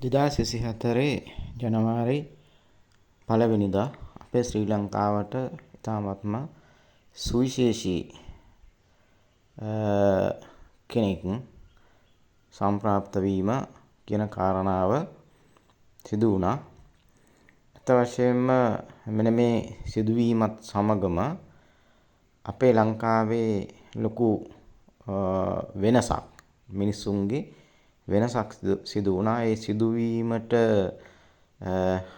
2024 ජනවාරි 1 වෙනිදා අපේ ශ්‍රී ලංකාවට ඉතාමත්ම සුවිශේෂී කෙනෙක් සම්ප්‍රාප්ත වීම කියන කාරණාව සිදු වුණා. අත වශයෙන්ම මෙන්න මේ සිදුවීමත් සමගම අපේ ලංකාවේ ලොකු වෙනසක් මිනිසුන්ගේ වෙනසක් සිදු වුණා. ඒ සිදුවීමට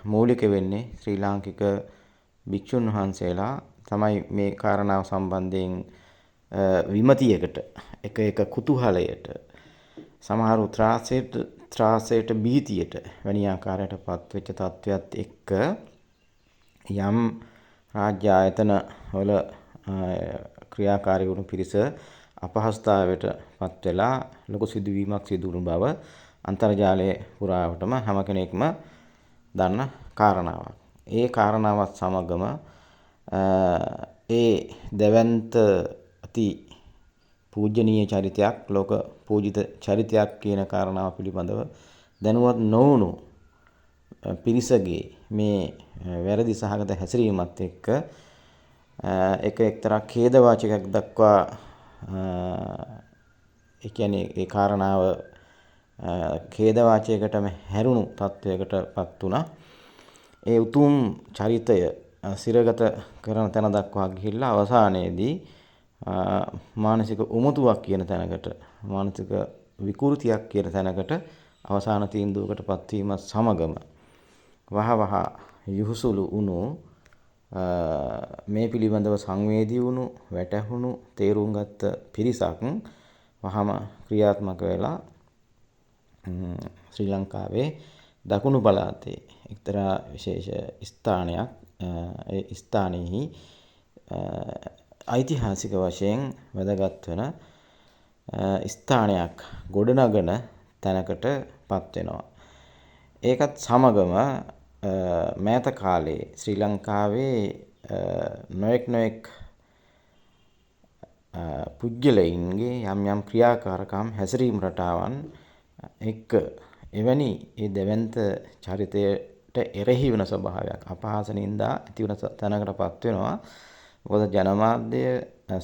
මූලික වෙන්නේ ශ්‍රී ලාංකික භික්ෂුන් වහන්සේලා තමයි. මේ කාරණාව සම්බන්ධයෙන් විමතියකට එක කුතුහලයට සමහරු ත්‍රාසයට බීතියට වැනි ආකාරයට පත්වෙච්ච තත්ත්වයක් එක්ක යම් රාජ්‍ය ආයතන වල ක්‍රියාකාරී වුණු පිරිස අපහසුතාවයට පත් වෙලා ලොකු සිදුවීමක් සිදු වුණු බව අන්තර්ජාලයේ පුරාවටම හැම කෙනෙක්ම දන්න කාරණාවක්. ඒ කාරණාවත් සමගම ඒ දෙවන්ත අති පූජනීය චරිතයක්, ලෝක පූජිත චරිතයක් කියන කාරණාව පිළිබඳව දැනුවත් නොවුණු පිරිසගේ මේ වැරදි සහගත හැසිරීමත් එක්ක එක්තරා ඛේදවාචකයක් දක්වා ඒ කියන්නේ ඒ කාරණාව ඛේදවාචකයකටම හැරුණු තත්වයකටපත් වුණා. ඒ උතුම් චරිතය සිරගත කරන තැන දක්වා ගිහිල්ලා අවසානයේදී මානසික උමතුවක් කියන තැනකට, මානසික විකෘතියක් කියන තැනකට අවසාන තීන්දුවකටපත් වීමත් සමගම වහවහ යහුසුළු වුණු මේ පිළිබඳව සංවේදී වුණු, වැටහුණු, තේරුම් ගත්ත පිරිසක් වහම ක්‍රියාත්මක වෙලා ශ්‍රී ලංකාවේ දකුණු පළාතේ එක්තරා විශේෂ ස්ථානයක්, ඒ ස්ථානයේහි ඓතිහාසික වශයෙන් වැදගත් වෙන ස්ථානයක් ගොඩනගන තැනකටපත් වෙනවා. ඒකත් සමගම මෑත කාලේ ශ්‍රී ලංකාවේ නොඑක් පුද්ගලයින්ගේ යම් ක්‍රියාකාරකම් හැසිරීම් රටාවන් එක්ක එවැනි ඒ දෙවන්ත චරිතයට එරෙහි වෙන ස්වභාවයක්, අපහාස නින්දා ඇති වෙන තැනකටපත් වෙනවා. මොකද ජනමාධ්‍ය,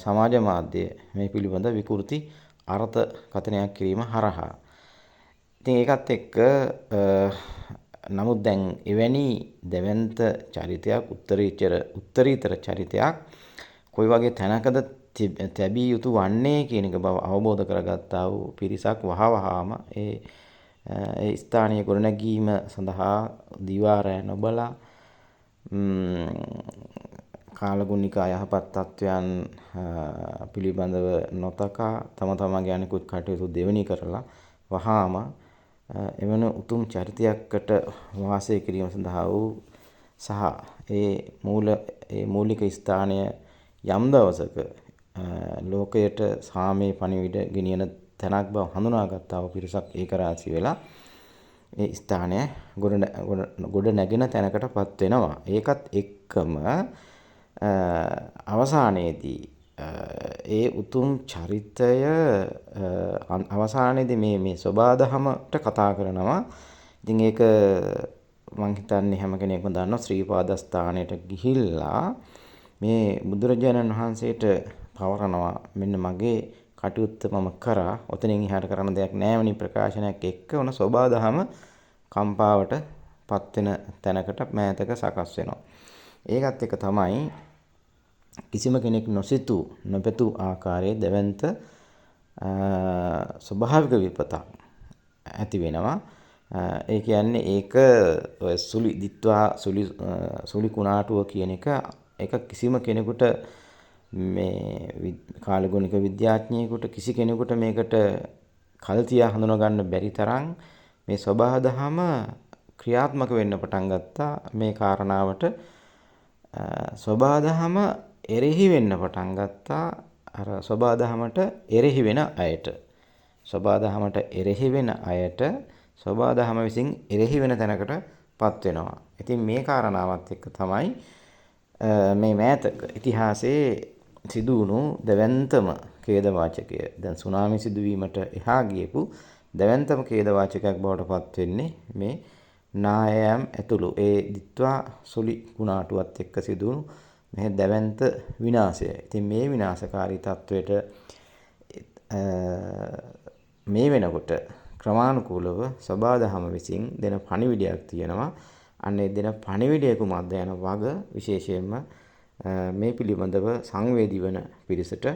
සමාජ මාධ්‍ය මේ පිළිබඳ විකෘති අර්ථ කථනයක් කිරීම හරහා. ඉතින් ඒකත් එක්ක නමුත් දැන් එවැනි දෙවන්ත චරිතයක්, උත්තරීතර චරිතයක් කොයි වගේ තැනකද තැබිය යුතු වන්නේ කියන එක බව අවබෝධ කරගත්තා වූ පිරිසක් වහවහාම ඒ ස්ථානීය ගොඩනැගීම සඳහා දිවාරය නොබලා කාලගුණික අයහපත් තත්ත්වයන් පිළිබඳව නොතකා තම තමන්ගේ අනිකුත් කටයුතු දෙවෙනි කරලා වහාම එවන උතුම් චරිතයකට වාසය කිරීම සඳහා වූ සහ ඒ මූලික ස්ථානය යම් දවසක ලෝකයට සාමයේ පණිවිඩ ගෙනියන තැනක් බව හඳුනාගත්තා වූ පිරිසක් ඒකරාශී වෙලා ඒ ස්ථානය ගොඩ නැගෙන තැනකටපත් වෙනවා. ඒකත් එක්කම අවසානයේදී ඒ උතුම් චරිතය අවසානයේදී මේ සබාදහමට කතා කරනවා. ඉතින් ඒක මං හිතන්නේ හැම කෙනෙක්ම දන්නවා. ශ්‍රී පාදස්ථානයට ගිහිල්ලා මේ බුදුරජාණන් වහන්සේට පවරනවා, මෙන්න මගේ කටයුත්ත මම කරා, ඔතනින් එහාට කරන්න දෙයක් නැහැ වැනි ප්‍රකාශනයක් එක්ක උන සබාදහම කම්පාවට පත් වෙන තැනකට මෑතක සකස් වෙනවා. ඒකත් එක තමයි කිසිම කෙනෙක් නොපෙතු ආකාරයේ දෙවන්ත ස්වභාවික විපතක් ඇති වෙනවා. ඒ කියන්නේ ඒක සුලි කුණාටුව කියන එක කිසිම කෙනෙකුට, මේ කාලගුණික විද්‍යාඥයෙකුට, කිසි කෙනෙකුට මේකට කල් තියා හඳුනා ගන්න බැරි තරම් මේ ස්වභාවදහම ක්‍රියාත්මක වෙන්න පටන් ගත්තා. මේ කාරණාවට ස්වභාවදහම එරෙහි වෙන්න පටන් ගත්තා. අර ස්වභාවදහමට එරෙහි වෙන අයට, ස්වභාවදහමට එරෙහි වෙන අයට ස්වභාවදහම විසින් එරෙහි වෙන තැනකටපත් වෙනවා. ඉතින් මේ කාරණාවත් එක්ක තමයි මේ මෑතක ඉතිහාසයේ සිදු වුණු දෙවන්තම ඛේදවාචකය, දැන් සුනාමි සිදුවීමට එහා ගියපු දැවැන්තම ඛේදවාචකයක් බවට පත් වෙන්නේ මේ නායම් ඇතුළු ඒ දිත්වා සුලි ගුණාටුවත් එක්ක සිදුවුණු මේ දැවැන්ත විනාශය. ඉතින් මේ විනාශකාරී තත්වයට මේ වෙනකොට ක්‍රමානුකූලව සබාදහම විසින් දෙන පණිවිඩයක් තියෙනවා. අන්නේ දෙන පණිවිඩය කුමක්ද යන වග විශේෂයෙන්ම මේ පිළිබඳව සංවේදී වන පිරිසට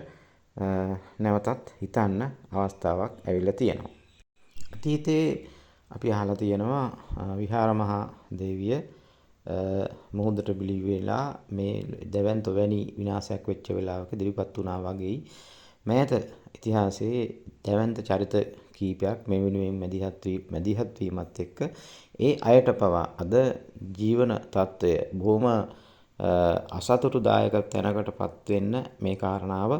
නැවතත් හිතන්න අවස්ථාවක් ඇවිල්ලා තියෙනවා. අතීතයේ අපි අහලා තියෙනවා විහාර මහා දේවිය මොහොතට බිලි වෙලා මේ දැවැන්ත වැනි විනාශයක් වෙච්ච වෙලාවක ඉදිරිපත් වුණා වගේ මෑත ඉතිහාසයේ දැවැන්ත චරිත කීපයක් මේ වෙනුවෙන් මැදිහත් වීමත් එක්ක ඒ අයට පවා අද ජීවන තත්ත්වය බොහොම අසතුටුදායක තැනකටපත් වෙන්න මේ කාරණාව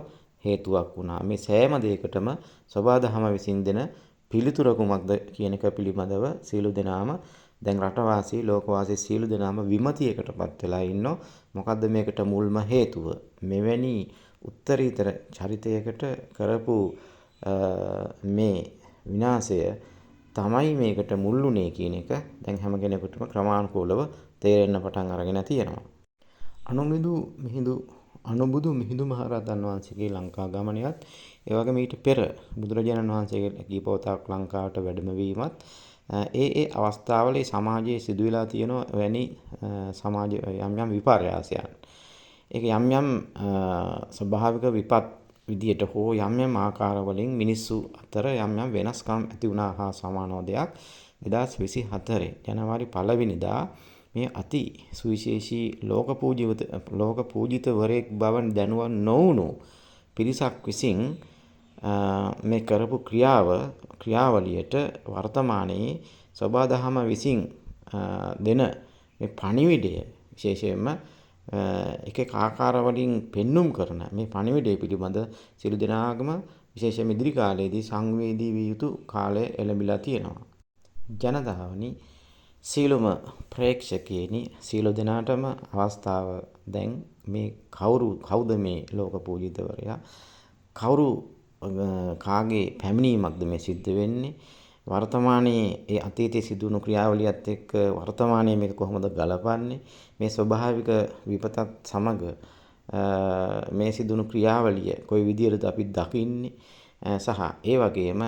හේතුවක් වුණා. මේ සෑම දෙයකටම සබාදහම විසින් දෙන පිළිතුර කුමක්ද කියන එක පිළිබඳව සියලු දෙනාම දැන් රටවාසී ලෝකවාසී සියලු දෙනාම විමතියකටපත් වෙලා ඉන්නෝ. මොකද්ද මේකට මුල්ම හේතුව? මෙවැනි උත්තරීතර චරිතයකට කරපු මේ විනාශය තමයි මේකට මුල්ුණේ කියන එක දැන් හැම කෙනෙකුටම ක්‍රමානුකූලව තේරෙන්න පටන් අරගෙන තියෙනවා. අනුබුදු මිහිඳු මහරහතන් වහන්සේගේ ලංකා ගමනියත් ඒ වගේම ඊට පෙර බුදුරජාණන් වහන්සේගේ කීපවතාවක් ලංකාවට වැඩම වීමත් ඒ අවස්ථාවල සමාජයේ සිදුවලා තියෙන වැනි සමාජ යම් විපර්යාසයන්. ඒක යම් ස්වභාවික විපත් විදියට හෝ යම් ආකාරවලින් මිනිස්සු අතර යම් වෙනස්කම් ඇති වුණා හා සමානව දෙයක් 2024 ජනවාරි 1 වෙනිදා මේ අති සුවිශේෂී ලෝක පූජිත වරයෙක් බව දැනුව නොවුණු පිරිසක් විසින් මේ කරපු ක්‍රියාවලියට වර්තමානයේ සබාදහම විසින් දෙන මේ පණිවිඩය විශේෂයෙන්ම එක ආකාරවලින් පෙන්눔 කරන මේ පණිවිඩය පිළිබඳ සියලු දෙනාගම විශේෂයෙන්ම ඉදිරි කාලයේදී සංවේදී විය යුතු කාලය එළඹිලා තියෙනවා. ජනතාවනි සියලුම ප්‍රේක්ෂකයනි සියලු දෙනාටම අවස්ථාව දැන් මේ කවුද මේ ලෝක පූජිතවරයා කාගේ පැමිණීමක්ද මේ සිද්ධ වෙන්නේ වර්තමානයේ ඒ අතීතයේ සිදුවුණු ක්‍රියාවලියත් එක්ක වර්තමානයේ මේක කොහොමද ගලපන්නේ මේ ස්වභාවික විපතත් සමග මේ සිදුවුණු ක්‍රියාවලිය කොයි විදිහටද අපි දකින්නේ සහ ඒ වගේම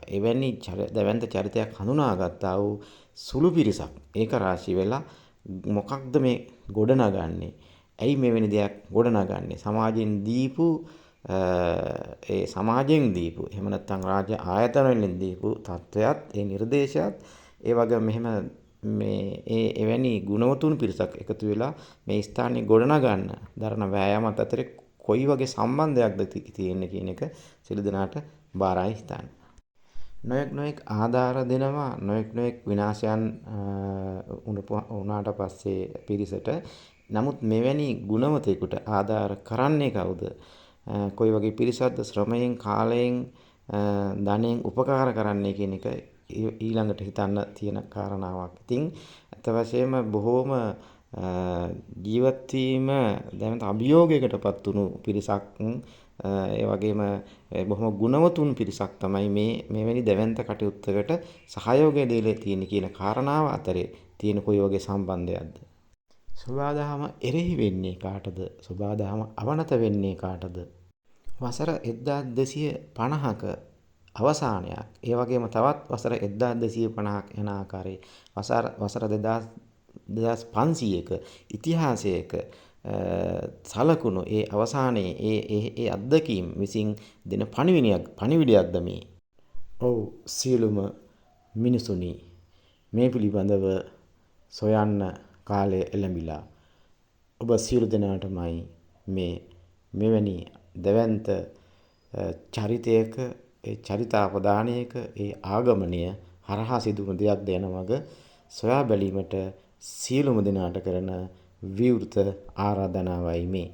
එවැනි දැවැන්ත චරිතයක් හඳුනාගත්තා වූ සුළු පිරිසක් ඒක රාශී වෙලා මොකක්ද මේ ගොඩනගන්නේ? ඇයි මෙවැනි දෙයක් ගොඩනගන්නේ? සමාජයෙන් දීපු එහෙම නැත්නම් රාජ්‍ය ආයතන වලින් දීපු තත්වයක් ඒ නිර්දේශයත් ඒ වගේම මෙහෙම මේ එවැනි ගුණවතුන් පිරිසක් එකතු වෙලා මේ ස්ථානයේ ගොඩනගන්න දරන වෑයමත් අතර කොයි වගේ සම්බන්ධයක්ද තියෙන්නේ කියන එක සිළු දෙනාට බාරයි හිතන්න. නොයෙක් ආධාර දෙනවා නොයෙක් විනාශයන් වුණාට පස්සේ පිරිසට නමුත් මෙවැනි ගුණවතෙකුට ආධාර කරන්නේ කවුද? කොයි වගේ පිරිසක්ද ශ්‍රමයෙන් කාලයෙන් ධනෙන් උපකාර කරන්නේ කියන එක ඊළඟට හිතන්න තියෙන කාරණාවක්. ඉතින් අත වශයෙන්ම බොහෝම ජීවත් වීම දැන් අභියෝගයකටපත් වුණු පිරිසක් ඒ වගේම බොහොම ගුණවතුන් පිරිසක් තමයි මෙවැනි දැවැන්ත කටයුත්තකට සහයෝගය දීලා තියෙන කියන කාරණාව අතරේ තියෙන කොයි වගේ සම්බන්ධයක්ද? සබාදහම එරෙහි වෙන්නේ කාටද? සබාදහම අවනත වෙන්නේ කාටද? වසර 1250ක අවසානයක්. ඒ වගේම තවත් වසර 1250ක් යන ආකාරයේ වසර 2500ක ඉතිහාසයක සලකුණු ඒ අවසානයේ ඒ අත්දැකීම් විසින් දෙන පණිවිඩයක්ද මේ? ඔව් සියලුම මිනිසුනි මේ පිළිබඳව සොයන්න කාලය එළඹිලා ඔබ සියලු දෙනාටමයි මෙවැනි දැවැන්ත චරිතයක ඒ චරිතාපදානයක ඒ ආගමනය හරහා සිදුවන දෙයක් දැන වග සොයා බැලීමට සියලුම දෙනාට කරන විවෘත ආරාධනාවයි මේ.